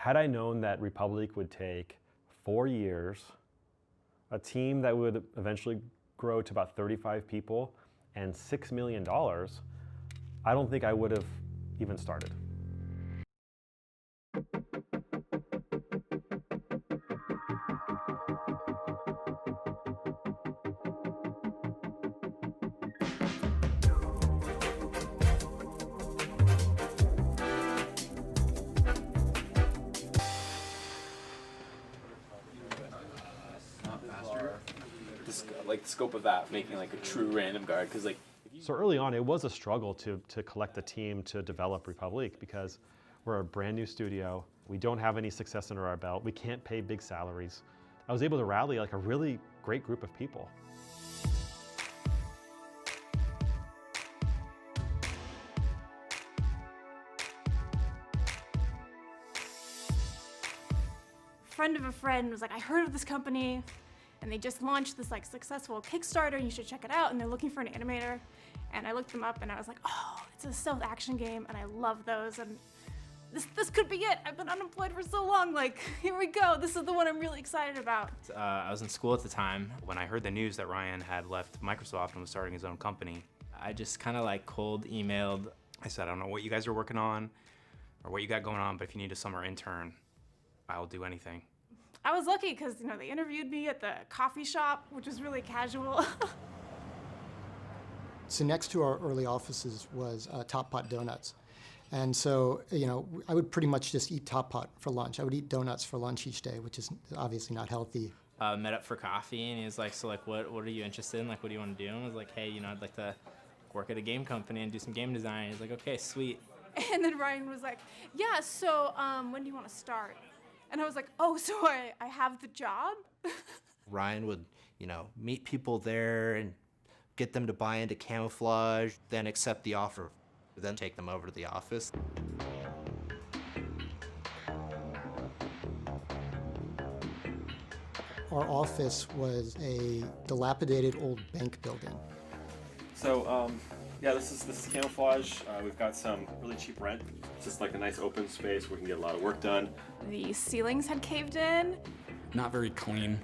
Had I known that Republique would take 4 years, a team that would eventually grow to about 35 people, and $6 million, I don't think I would have even started. Like the scope of that, making like a true random guard, because like. So early on, it was a struggle to collect a team to develop République because we're a brand new studio. We don't have any success under our belt. We can't pay big salaries. I was able to rally like a really great group of people. Friend of a friend was like, I heard of this company and they just launched this like successful Kickstarter and you should check it out, and they're looking for an animator. And I looked them up and I was like, oh, it's a stealth action game and I love those, and this could be it. I've been unemployed for so long, like, here we go. This is the one I'm really excited about. I was in school at the time. When I heard the news that Ryan had left Microsoft and was starting his own company, I just kind of like cold emailed. I said, I don't know what you guys are working on or what you got going on, but if you need a summer intern, I'll do anything. I was lucky because, you know, they interviewed me at the coffee shop, which was really casual. So next to our early offices was Top Pot Donuts. And so, you know, I would pretty much just eat Top Pot for lunch. I would eat donuts for lunch each day, which is obviously not healthy. Met up for coffee, and he was like, so like, what are you interested in? Like, what do you want to do? And I was like, hey, you know, I'd like to work at a game company and do some game design. He's like, okay, sweet. And then Ryan was like, yeah, so when do you want to start? And I was like, oh, so I have the job? Ryan would, you know, meet people there and get them to buy into Camouflaj, then accept the offer, then take them over to the office. Our office was a dilapidated old bank building. So, yeah, this is Camouflaj. We've got some really cheap rent. It's just like a nice open space where we can get a lot of work done. The ceilings had caved in. Not very clean.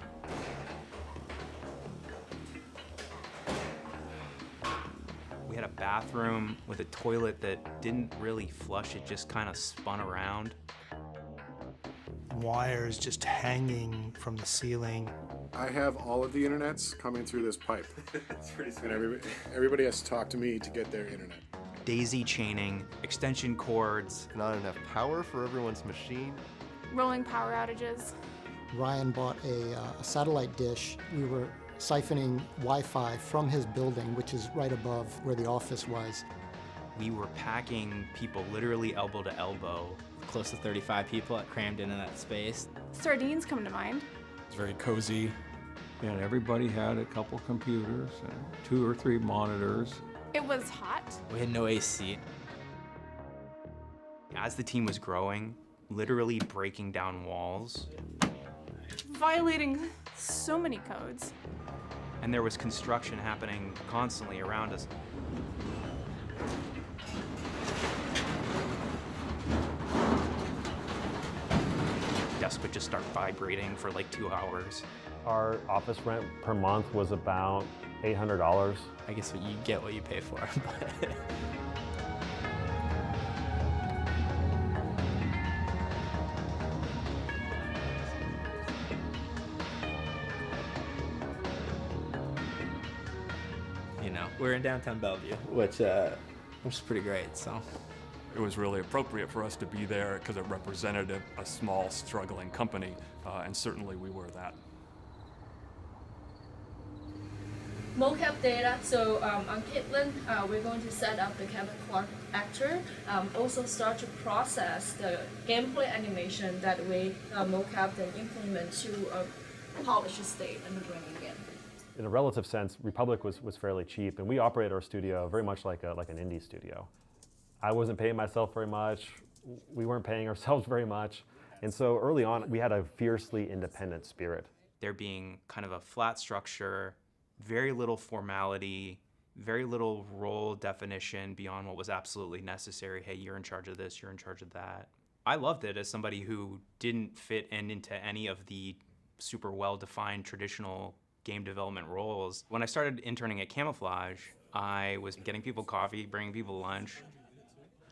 We had a bathroom with a toilet that didn't really flush, it just kind of spun around. Wires just hanging from the ceiling. I have all of the internets coming through this pipe. It's pretty sweet. Everybody has to talk to me to get their internet. Daisy chaining, extension cords. Not enough power for everyone's machine. Rolling power outages. Ryan bought a satellite dish. We were siphoning Wi-Fi from his building, which is right above where the office was. We were packing people literally elbow to elbow. Close to 35 people crammed into that space. Sardines come to mind. It's very cozy. And everybody had a couple computers and 2 or 3 monitors. It was hot. We had no AC. As the team was growing, literally breaking down walls. Violating so many codes. And there was construction happening constantly around us. Desk would just start vibrating for like 2 hours. Our office rent per month was about $800. I guess you get what you pay for. You know, we're in downtown Bellevue, which is pretty great, so. It was really appropriate for us to be there because it represented a small, struggling company, and certainly we were that. Mocap data, so on Kitlin, we're going to set up the Camouflaj actor, also start to process the gameplay animation that we mocap and implement to a polished state and bring it in. In a relative sense, République was fairly cheap, and we operate our studio very much like an indie studio. I wasn't paying myself very much, we weren't paying ourselves very much, and so early on we had a fiercely independent spirit. There being kind of a flat structure, very little formality, very little role definition beyond what was absolutely necessary. Hey, you're in charge of this, you're in charge of that. I loved it as somebody who didn't fit into any of the super well-defined traditional game development roles. When I started interning at Camouflaj, I was getting people coffee, bringing people lunch.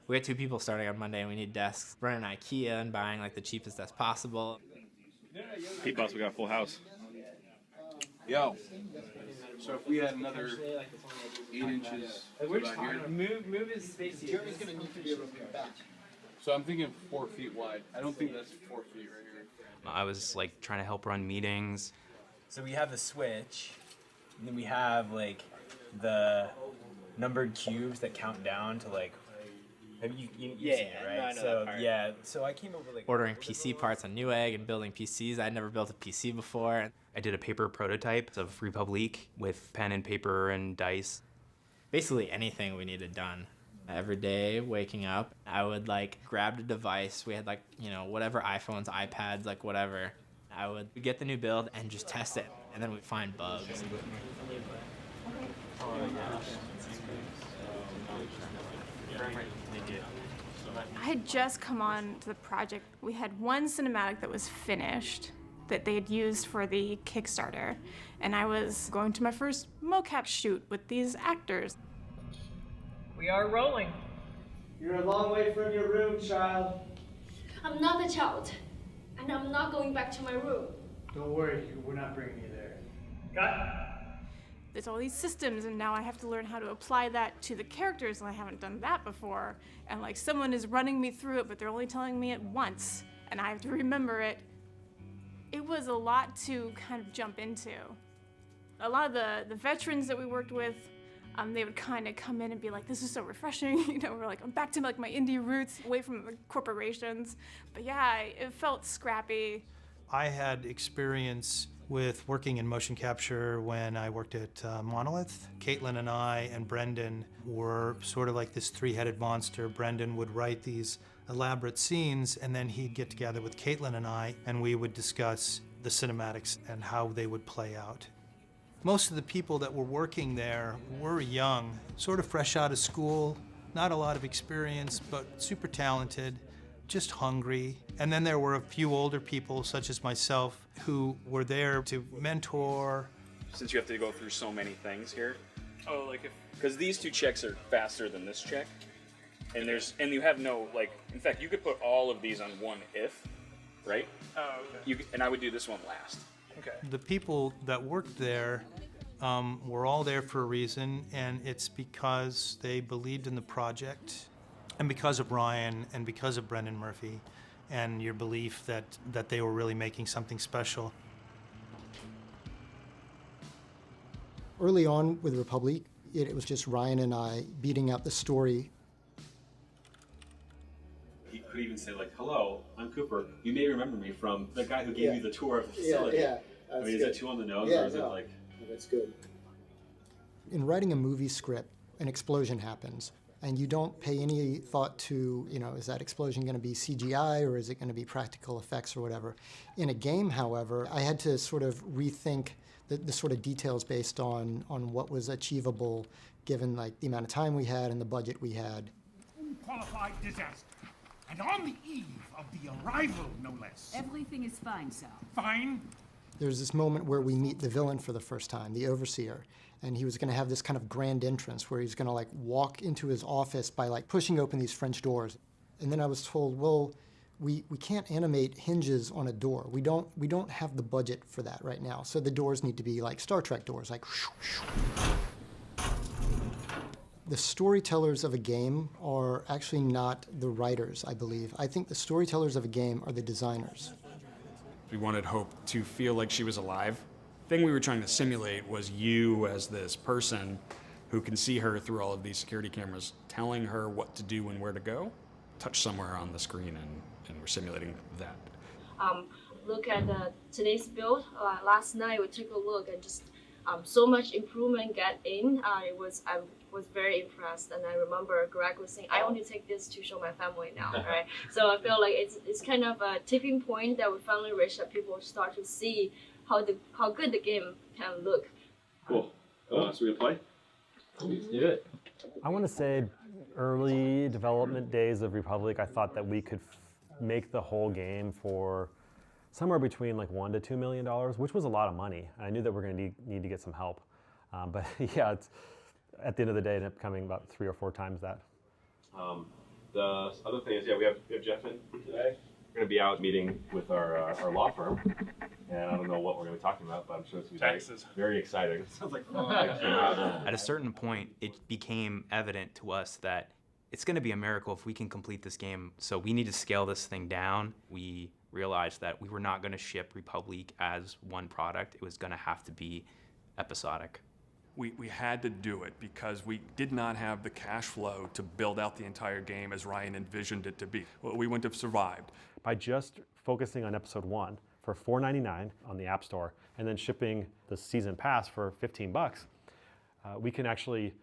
We had 2 people starting on Monday and we need desks. Running IKEA and buying like the cheapest desk possible. Pete Boss, we got a full house. Yo. So if we had another 8 inches about here. Move his space here. Jeremy's gonna need to be able to come back. So I'm thinking 4 feet wide. I don't think that's 4 feet right here. I was like trying to help run meetings. So we have the switch, and then we have like the numbered cubes that count down to like. Have you seen it, right? No, I know so that part. yeah, so I came up with like Ordering PC parts on Newegg and building PCs. I'd never built a PC before. I did a paper prototype of République with pen and paper and dice. Basically anything we needed done. Every day waking up, I would like grab a device. We had like, you know, whatever iPhones, iPads, like whatever. I would get the new build and just test it. And then we'd find bugs. I had just come on to the project. We had one cinematic that was finished that they had used for the Kickstarter. And I was going to my first mocap shoot with these actors. We are rolling. You're a long way from your room, child. I'm not a child, and I'm not going back to my room. Don't worry, we're not bringing you there. Cut. There's all these systems, and now I have to learn how to apply that to the characters, and I haven't done that before. And like someone is running me through it, but they're only telling me it once, and I have to remember it. It was a lot to kind of jump into. A lot of the veterans that we worked with, they would kind of come in and be like, this is so refreshing, you know, we're like, I'm back to like my indie roots, away from the corporations. But yeah, it felt scrappy. I had experience with working in motion capture when I worked at Monolith. Caitlin and I and Brendan were sort of like this 3-headed monster. Brendan would write these elaborate scenes, and then he'd get together with Caitlin and I, and we would discuss the cinematics and how they would play out. Most of the people that were working there were young, sort of fresh out of school, not a lot of experience, but super talented, just hungry. And then there were a few older people, such as myself, who were there to mentor. Since you have to go through so many things here. Oh, like if... Because these 2 checks are faster than this check. And you have no, like, in fact, you could put all of these on one if, right? Oh, okay. And I would do this one last. Okay. The people that worked there were all there for a reason, and it's because they believed in the project, and because of Ryan, and because of Brendan Murphy, and your belief that they were really making something special. Early on with République, it was just Ryan and I beating out the story. He could even say like, hello, I'm Cooper. You may remember me from the guy who gave you the tour of the facility. Yeah. I mean, is that too on the nose, or is it like... That's good. In writing a movie script, an explosion happens, and you don't pay any thought to, you know, is that explosion going to be CGI or is it going to be practical effects or whatever. In a game, however, I had to sort of rethink the sort of details based on what was achievable given like the amount of time we had and the budget we had. Unqualified disaster. And on the eve of the arrival, no less. Everything is fine, Sal. Fine? There's this moment where we meet the villain for the first time, the Overseer, and he was going to have this kind of grand entrance where he's going to like walk into his office by like pushing open these French doors. And then I was told, well, we can't animate hinges on a door. We don't have the budget for that right now. So the doors need to be like Star Trek doors, like shoo, shoo. The storytellers of a game are actually not the writers, I believe. I think the storytellers of a game are the designers. We wanted Hope to feel like she was alive. The thing we were trying to simulate was you as this person who can see her through all of these security cameras, telling her what to do and where to go. Touch somewhere on the screen, and we're simulating that. Look at today's build. Last night we took a look and just so much improvement get in. I was very impressed, and I remember Greg was saying, I only take this to show my family now, right? So I feel like it's kind of a tipping point that we finally reached, that people start to see how good the game can look. Cool. So we gonna play? Let's do it. I want to say early development days of République, I thought that we could make the whole game for somewhere between like $1 to $2 million, which was a lot of money. I knew that we're going to need to get some help. But yeah, it's, at the end of the day, it ended up coming about 3 or 4 times that. The other thing is, yeah, we have Jeff in today. We're going to be out meeting with our law firm, and I don't know what we're going to be talking about, but I'm sure it's going to be very exciting. Sounds like fun. At a certain point, it became evident to us that it's going to be a miracle if we can complete this game. So we need to scale this thing down. We realized that we were not going to ship Republique as one product. It was going to have to be episodic. We had to do it because we did not have the cash flow to build out the entire game as Ryan envisioned it to be. Well, we wouldn't have survived. By just focusing on episode 1 for $4.99 on the App Store and then shipping the season pass for $15, we can actually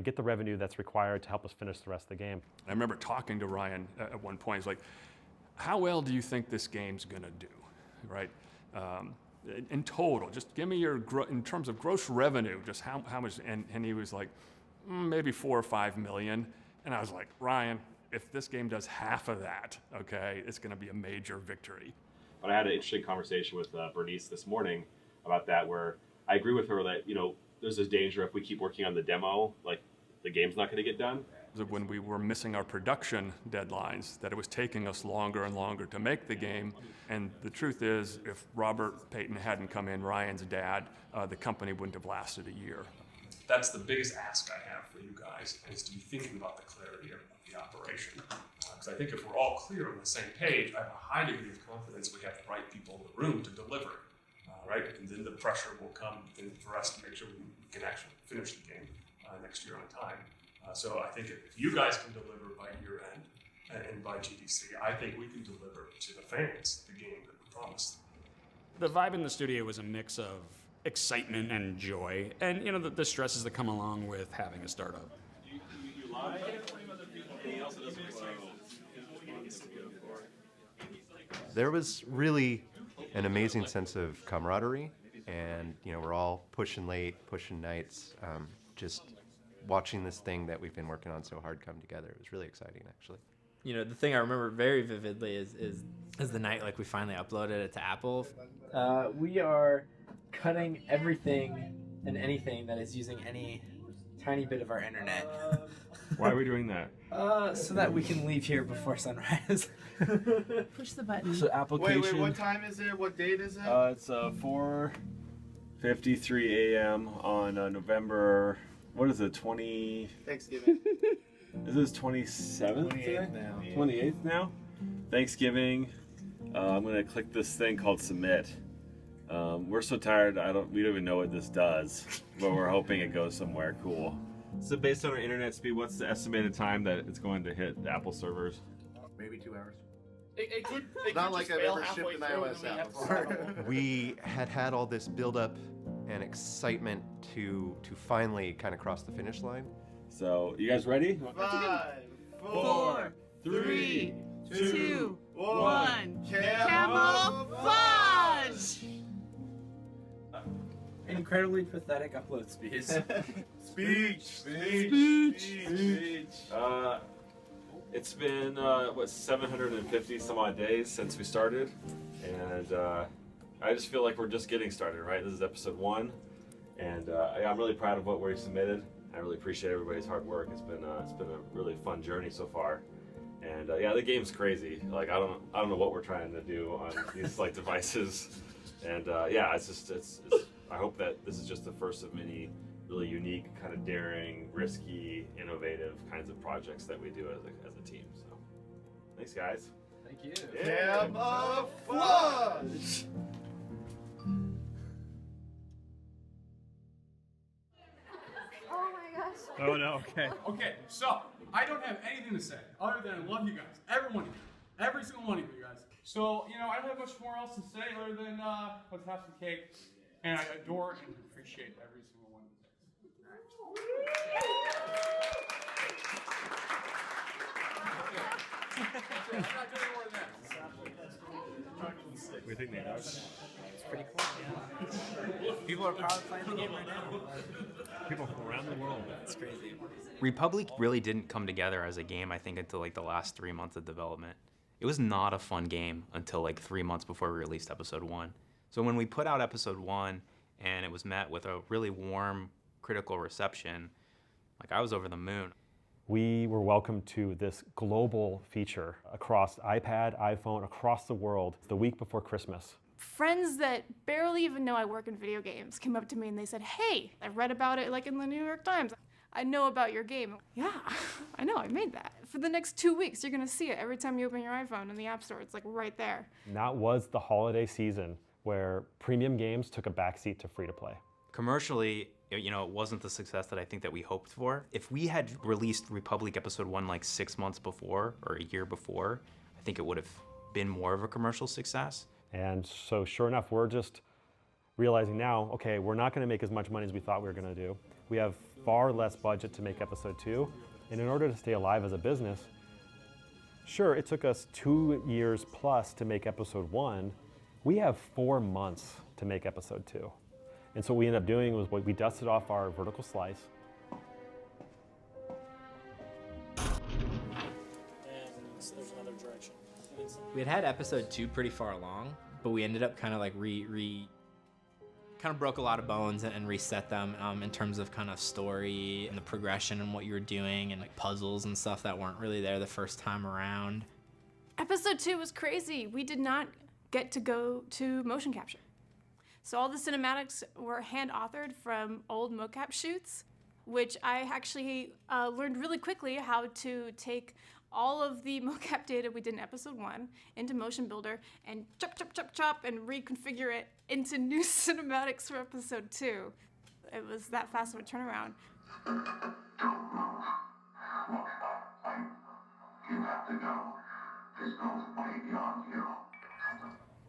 get the revenue that's required to help us finish the rest of the game. I remember talking to Ryan at one point. He's like, how well do you think this game's gonna do, right? In total, just give me your, in terms of gross revenue, just how much, and he was like, maybe 4 or 5 million. And I was like, Ryan, if this game does half of that, okay, it's gonna be a major victory. But I had an interesting conversation with Bernice this morning about that, where I agree with her that, you know, there's this danger if we keep working on the demo, like the game's not gonna get done. When we were missing our production deadlines, that it was taking us longer and longer to make the game. And the truth is, if Robert Payton hadn't come in, Ryan's dad, the company wouldn't have lasted a year. That's the biggest ask I have for you guys, is to be thinking about the clarity of the operation. Because I think if we're all clear on the same page, I have a high degree of confidence we have the right people in the room to deliver, right? And then the pressure will come for us to make sure we can actually finish the game next year on time. So I think if you guys can deliver by year end and by GDC, I think we can deliver to the fans the game that we promised. The vibe in the studio was a mix of excitement and joy, and you know the stresses that come along with having a startup. You lie? Anything else that doesn't There was really an amazing sense of camaraderie, and you know we're all pushing late, pushing nights, just watching this thing that we've been working on so hard come together. It was really exciting, actually. You know, the thing I remember very vividly is the night like we finally uploaded it to Apple. We are cutting everything and anything that is using any tiny bit of our internet. Why are we doing that? So that we can leave here before sunrise. Push the button. So application. Wait, what time is it? What date is it? It's 4:53 a.m. on November. What is it? Thanksgiving. Is this 27th? 28th now. 28th now. Thanksgiving. I'm gonna click this thing called submit. We're so tired. We don't even know what this does, but we're hoping it goes somewhere cool. So based on our internet speed, what's the estimated time that it's going to hit the Apple servers? Maybe 2 hours. It could not like I've ever shipped an iOS app before. We had all this buildup and excitement to finally kind of cross the finish line. So, you guys ready? 5, 4, 3, 2, 1. Camouflaj! Incredibly pathetic upload speeds. Speech! It's been, 750 some odd days since we started, and I just feel like we're just getting started, right? This is episode 1, and I'm really proud of what we submitted. I really appreciate everybody's hard work. It's been a really fun journey so far, and yeah, the game's crazy. Like I don't know what we're trying to do on these like devices, and yeah, it's I hope that this is just the first of many really unique, kind of daring, risky, innovative kinds of projects that we do as a team. So, thanks, guys. Thank you. Camouflaj! Oh my gosh. Oh no, okay. Okay, so I don't have anything to say other than I love you guys, every one of you, every single one of you guys. So, you know, I don't have much more else to say other than let's have some cake. And I adore and appreciate every single one of you guys. I'm not doing more than that. We think they know. It's pretty cool, yeah. People are probably playing the game right now. People from around the world. It's crazy. Republique really didn't come together as a game, I think, until like the last 3 months of development. It was not a fun game until like 3 months before we released episode 1. So when we put out episode 1 and it was met with a really warm, critical reception, like I was over the moon. We were welcomed to this global feature across iPad, iPhone, across the world the week before Christmas. Friends that barely even know I work in video games came up to me and they said, "Hey, I read about it like in the New York Times. I know about your game." Yeah, I know, I made that. For the next 2 weeks, you're gonna see it every time you open your iPhone in the App Store. It's like right there. And that was the holiday season where premium games took a backseat to free-to-play. Commercially, you know, it wasn't the success that I think that we hoped for. If we had released Republic episode 1 like 6 months before or a year before, I think it would have been more of a commercial success. And so sure enough, we're just realizing now, okay, we're not gonna make as much money as we thought we were gonna do. We have far less budget to make episode 2. And in order to stay alive as a business, sure, it took us 2 years plus to make episode 1. We have 4 months to make episode 2. And so what we ended up doing was we dusted off our vertical slice. And there's another direction. We had episode 2 pretty far along, but we ended up kind of like kind of broke a lot of bones and reset them in terms of kind of story and the progression and what you were doing and like puzzles and stuff that weren't really there the first time around. Episode 2 was crazy. We did not get to go to motion capture. So all the cinematics were hand-authored from old mocap shoots, which I actually learned really quickly how to take all of the mocap data we did in episode 1 into Motion Builder and chop, and reconfigure it into new cinematics for episode 2. It was that fast of a turnaround.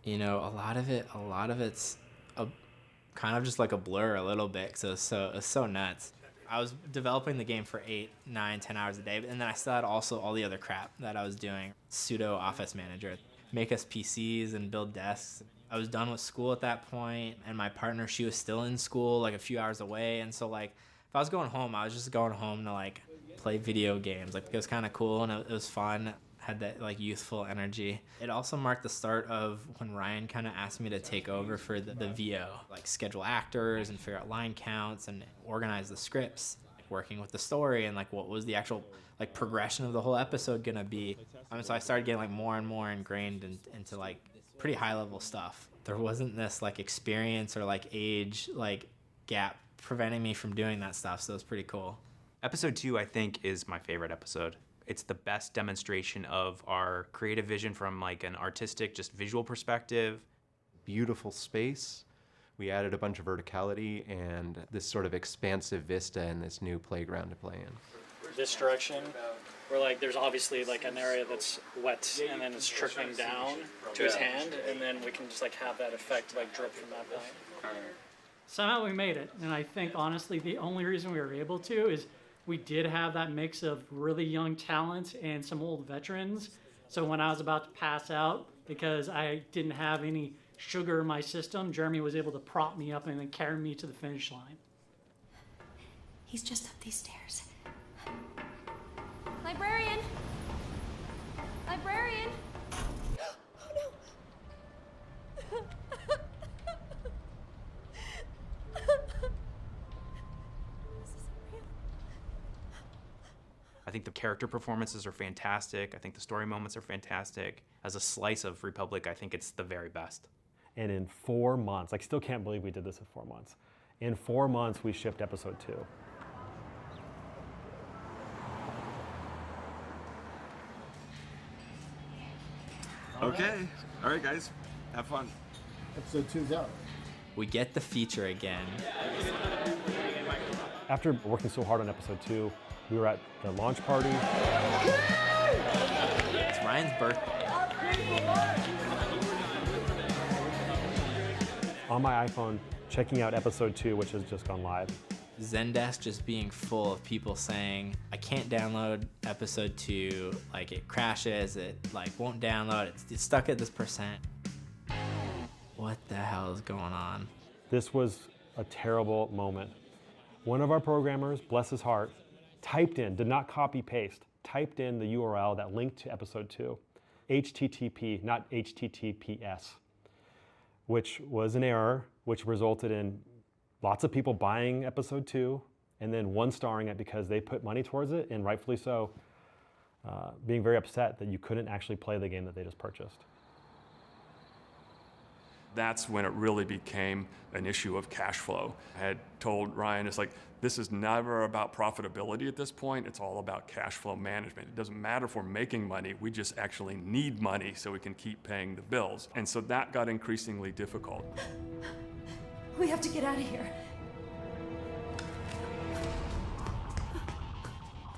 You know, a lot of it's kind of just like a blur a little bit, so it's so nuts. I was developing the game for 8, 9, 10 hours a day, and then I still had also all the other crap that I was doing. Pseudo office manager, make us PCs and build desks. I was done with school at that point, and my partner, she was still in school, like a few hours away, and so like if I was going home, I was just going home to like play video games. Like it was kind of cool and it was fun. Had that like youthful energy. It also marked the start of when Ryan kind of asked me to take over for the VO, like schedule actors and figure out line counts and organize the scripts, like working with the story and like what was the actual like progression of the whole episode gonna be. So I started getting like more and more ingrained into like pretty high level stuff. There wasn't this like experience or like age like gap preventing me from doing that stuff, so it was pretty cool. Episode 2, I think, is my favorite episode. It's the best demonstration of our creative vision from like an artistic, just visual perspective. Beautiful space. We added a bunch of verticality and this sort of expansive vista and this new playground to play in. This direction, where like there's obviously like an area that's wet and then it's trickling down to his hand, and then we can just like have that effect like drip from that point. Somehow we made it, and I think honestly the only reason we were able to is we did have that mix of really young talent and some old veterans. So when I was about to pass out, because I didn't have any sugar in my system, Jeremy was able to prop me up and then carry me to the finish line. He's just up these stairs. Librarian! Librarian! I think the character performances are fantastic. I think the story moments are fantastic. As a slice of Republic, I think it's the very best. And in 4 months, I still can't believe we did this in 4 months. In 4 months, we shipped episode 2. Okay. All right, guys. Have fun. Episode 2's out. We get the feature again. After working so hard on episode 2, we were at the launch party. It's Ryan's birthday. On my iPhone, checking out episode 2, which has just gone live. Zendesk just being full of people saying, I can't download episode 2, like it crashes, it like won't download, it's stuck at this percent. What the hell is going on? This was a terrible moment. One of our programmers, bless his heart, typed in, did not copy paste, typed in the URL that linked to episode 2. HTTP, not HTTPS, which was an error, which resulted in lots of people buying episode 2 and then one-starring it because they put money towards it, and rightfully so, being very upset that you couldn't actually play the game that they just purchased. That's when it really became an issue of cash flow. I had told Ryan, it's like, this is never about profitability at this point, it's all about cash flow management. It doesn't matter if we're making money, we just actually need money so we can keep paying the bills. And so that got increasingly difficult. We have to get out of here.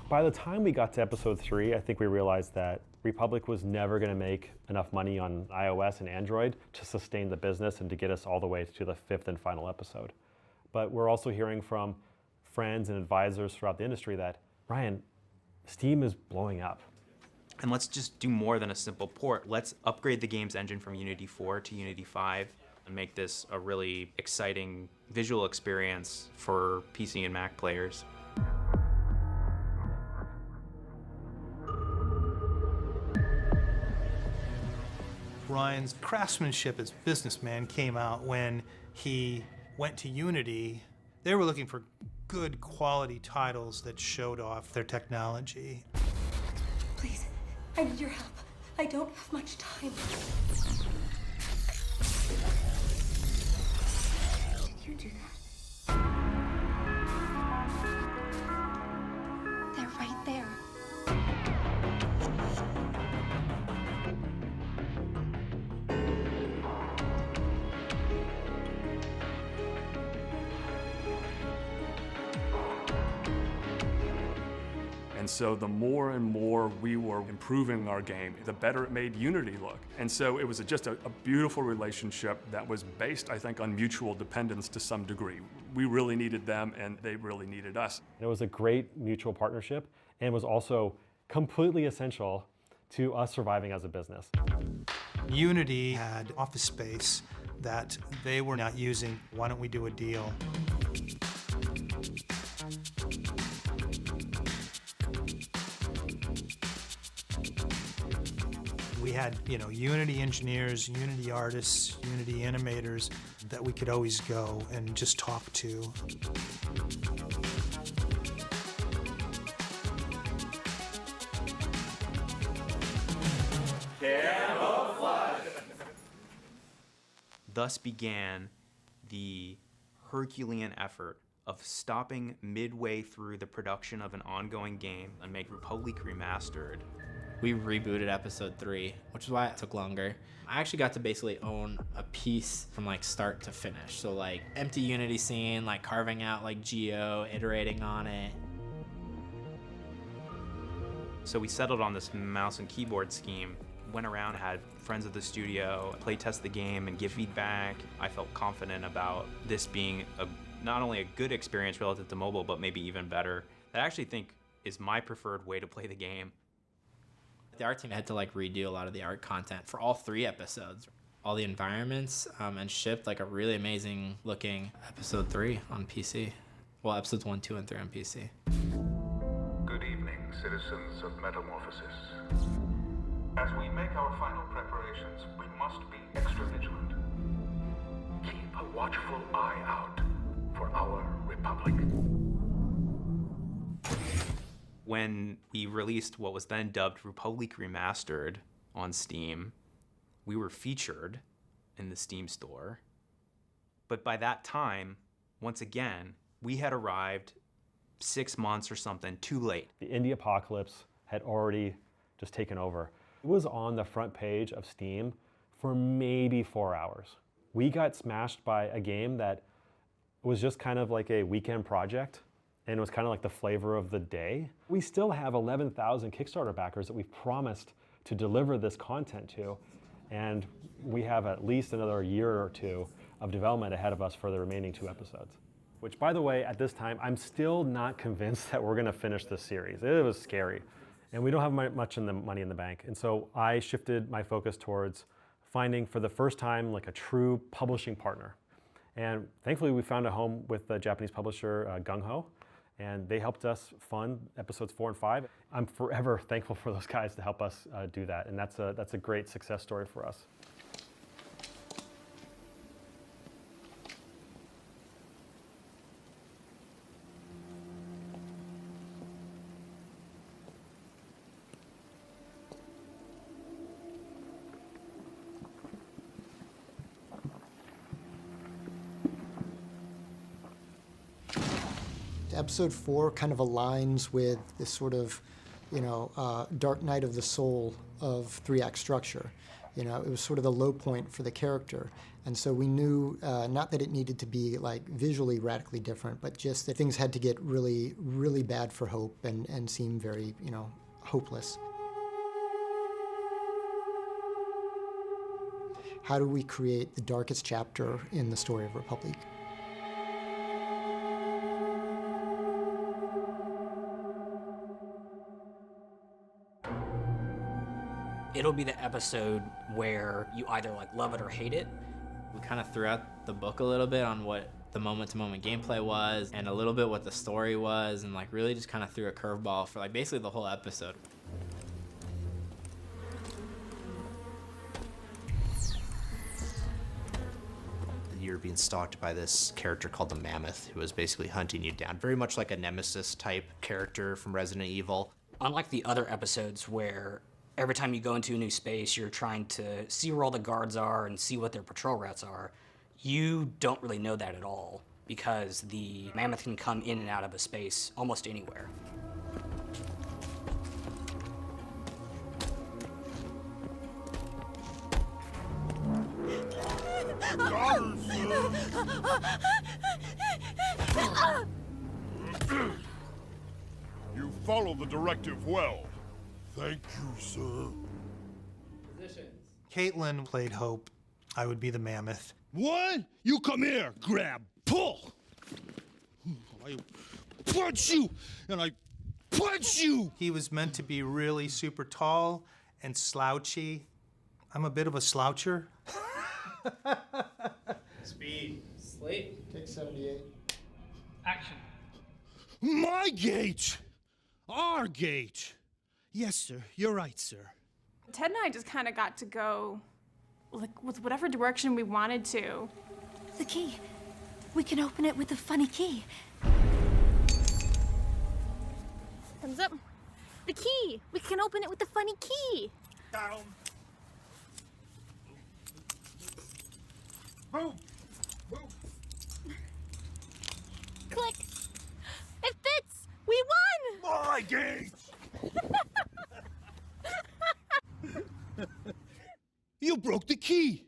By the time we got to episode 3, I think we realized that Republic was never going to make enough money on iOS and Android to sustain the business and to get us all the way to the 5th and final episode. But we're also hearing from friends and advisors throughout the industry that, Ryan, Steam is blowing up. And let's just do more than a simple port. Let's upgrade the game's engine from Unity 4 to Unity 5 and make this a really exciting visual experience for PC and Mac players. Ryan's craftsmanship as businessman came out when he went to Unity. They were looking for good quality titles that showed off their technology. Please, I need your help. I don't have much time. Did you do that? They're right there. And so the more and more we were improving our game, the better it made Unity look. And so it was just a beautiful relationship that was based, I think, on mutual dependence to some degree. We really needed them and they really needed us. It was a great mutual partnership and was also completely essential to us surviving as a business. Unity had office space that they were not using. Why don't we do a deal? We had, Unity engineers, Unity artists, Unity animators that we could always go and just talk to. Camouflaj! Thus began the Herculean effort of stopping midway through the production of an ongoing game and make Republique Remastered. We rebooted episode 3, which is why it took longer. I actually got to basically own a piece from start to finish. So empty Unity scene, carving out Geo, iterating on it. So we settled on this mouse and keyboard scheme, went around, had friends of the studio play test the game and give feedback. I felt confident about this being not only a good experience relative to mobile, but maybe even better. That I actually think is my preferred way to play the game. The art team had to redo a lot of the art content for all 3 episodes. All the environments and shipped a really amazing looking episode 3 on PC. Well, episodes 1, 2, and 3 on PC. Good evening, citizens of Metamorphosis. As we make our final preparations, we must be extra vigilant. Keep a watchful eye out for our Republic. When we released what was then dubbed Republique Remastered on Steam, we were featured in the Steam store. But by that time, once again, we had arrived 6 months or something too late. The indie apocalypse had already just taken over. It was on the front page of Steam for maybe 4 hours. We got smashed by a game that was just kind of like a weekend project, and it was kind of like the flavor of the day. We still have 11,000 Kickstarter backers that we've promised to deliver this content to, and we have at least another year or 2 of development ahead of us for the remaining 2 episodes. Which, by the way, at this time, I'm still not convinced that we're gonna finish this series. It was scary, and we don't have much money in the bank. And so I shifted my focus towards finding, for the first time, a true publishing partner. And thankfully, we found a home with the Japanese publisher, GungHo. and they helped us fund episodes 4 and 5. I'm forever thankful for those guys to help us do that, and that's a great success story for us. Episode 4 kind of aligns with this sort of, dark night of the soul of 3-act structure. It was sort of the low point for the character. And so we knew, not that it needed to be like visually radically different, but just that things had to get really, really bad for Hope and seem very, hopeless. How do we create the darkest chapter in the story of Republique? It'll be the episode where you either like love it or hate it. We kind of threw out the book a little bit on what the moment-to-moment gameplay was and a little bit what the story was, and like really just kind of threw a curveball for like basically the whole episode. You're being stalked by this character called the Mammoth, who is basically hunting you down. Very much like a Nemesis type character from Resident Evil. Unlike the other episodes where every time you go into a new space, you're trying to see where all the guards are and see what their patrol routes are, you don't really know that at all because the Mammoth can come in and out of a space almost anywhere. You follow the directive well. Thank you, sir. Caitlin played Hope. I would be the Mammoth. What? You come here, grab, pull. I punch you, and I punch you. He was meant to be really super tall and slouchy. I'm a bit of a sloucher. Speed. Slate. Take 78. Action. My gate. Our gate. Yes, sir. You're right, sir. Ted and I just kind of got to go like with whatever direction we wanted to. The key. We can open it with the funny key. Thumbs up. The key. We can open it with the funny key. Down. Move. Move. Click. It fits. We won. My gate. You broke the key.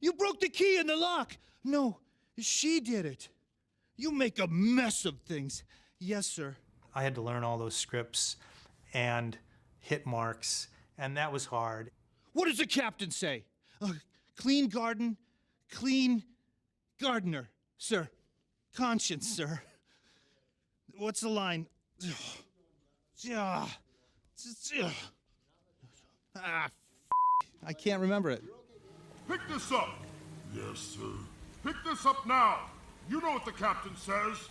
You broke the key in the lock. No, she did it. You make a mess of things. Yes, sir. I had to learn all those scripts and hit marks, and that was hard. What does the captain say? Clean garden, clean gardener, sir. Conscience, sir. What's the line? I can't remember it. Pick this up. Yes, sir. Pick this up now. You know what the captain says.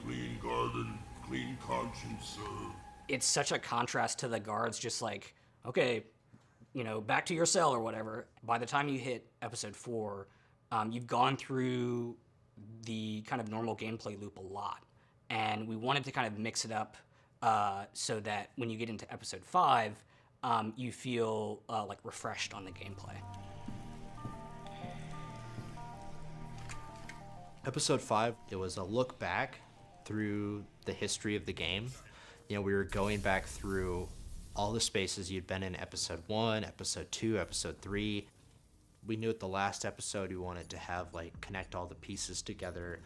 Clean garden, clean conscience, sir. It's such a contrast to the guards just like, okay, back to your cell or whatever. By the time you hit episode 4, you've gone through the kind of normal gameplay loop a lot. And we wanted to kind of mix it up so that when you get into episode 5, you feel like refreshed on the gameplay. Episode 5, it was a look back through the history of the game. We were going back through all the spaces you'd been in episode 1, episode 2, episode 3. We knew at the last episode we wanted to have connect all the pieces together.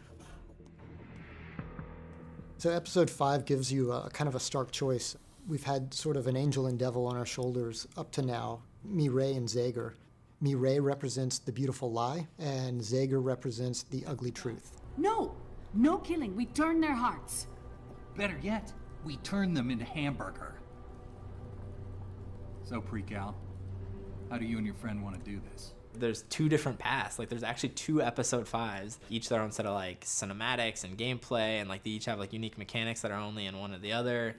So episode 5 gives you a kind of a stark choice. We've had sort of an angel and devil on our shoulders up to now, Mireille and Zager. Mireille represents the beautiful lie, and Zager represents the ugly truth. No killing. We turn their hearts. Better yet, we turn them into hamburger. So, Pre-Cal, how do you and your friend want to do this? There's 2 different paths. Like there's actually 2 episode 5s, each their own set of like cinematics and gameplay, and like they each have like unique mechanics that are only in one or the other.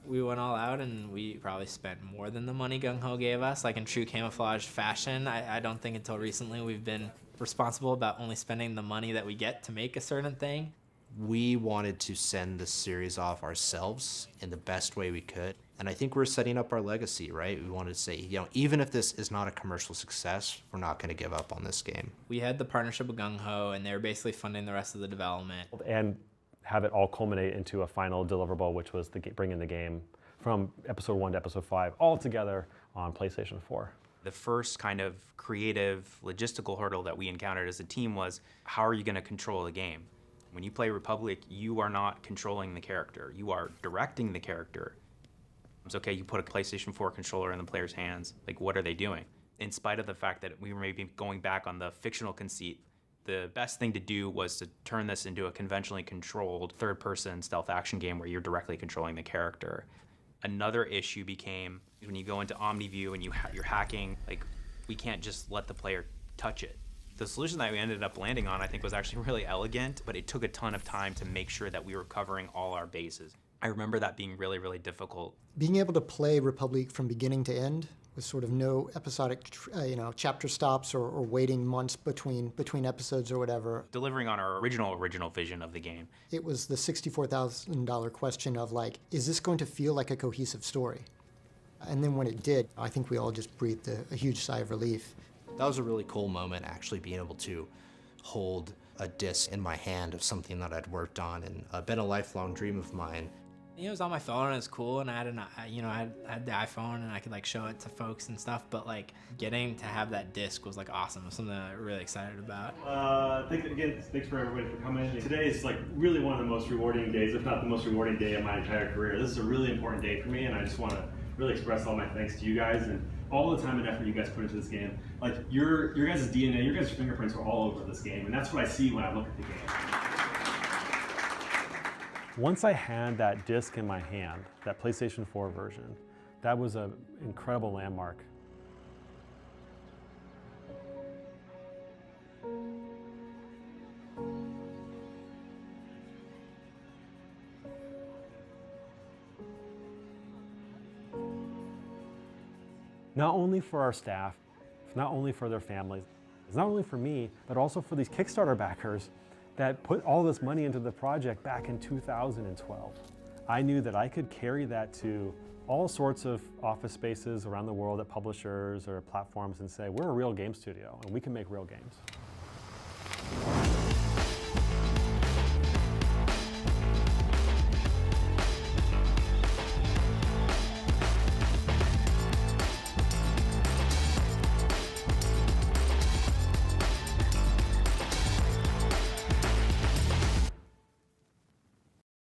We went all out and we probably spent more than the money GungHo gave us. Like in true Camouflaj fashion, I don't think until recently we've been responsible about only spending the money that we get to make a certain thing. We wanted to send this series off ourselves in the best way we could. And I think we're setting up our legacy, right? We wanted to say, you know, even if this is not a commercial success, we're not going to give up on this game. We had the partnership with GungHo, and they were basically funding the rest of the development. And have it all culminate into a final deliverable, which was bringing the game from episode 1 to episode 5 all together on PlayStation 4. The first kind of creative, logistical hurdle that we encountered as a team was, how are you going to control the game? When you play Republic, you are not controlling the character. You are directing the character. It's okay, you put a PlayStation 4 controller in the player's hands. Like, what are they doing? In spite of the fact that we were maybe going back on the fictional conceit, the best thing to do was to turn this into a conventionally controlled third-person stealth action game where you're directly controlling the character. Another issue became when you go into OmniView and you're hacking, like, we can't just let the player touch it. The solution that we ended up landing on, I think, was actually really elegant, but it took a ton of time to make sure that we were covering all our bases. I remember that being really, really difficult. Being able to play Republique from beginning to end with sort of no episodic, chapter stops or waiting months between episodes or whatever. Delivering on our original vision of the game. It was the $64,000 question of like, is this going to feel like a cohesive story? And then when it did, I think we all just breathed a huge sigh of relief. That was a really cool moment, actually being able to hold a disc in my hand of something that I'd worked on and been a lifelong dream of mine. It was on my phone and it's cool, and I had the iPhone and I could like show it to folks and stuff, but like getting to have that disc was like awesome. It was something that I'm really excited about. Thanks for everybody for coming. Today is like really one of the most rewarding days, if not the most rewarding day of my entire career. This is a really important day for me, and I just want to really express all my thanks to you guys and all the time and effort you guys put into this game. Like your guys' DNA, your guys' fingerprints are all over this game, and that's what I see when I look at the game. Once I had that disc in my hand, that PlayStation 4 version, that was an incredible landmark. Not only for our staff, not only for their families, it's not only for me, but also for these Kickstarter backers that put all this money into the project back in 2012. I knew that I could carry that to all sorts of office spaces around the world at publishers or platforms and say, we're a real game studio and we can make real games.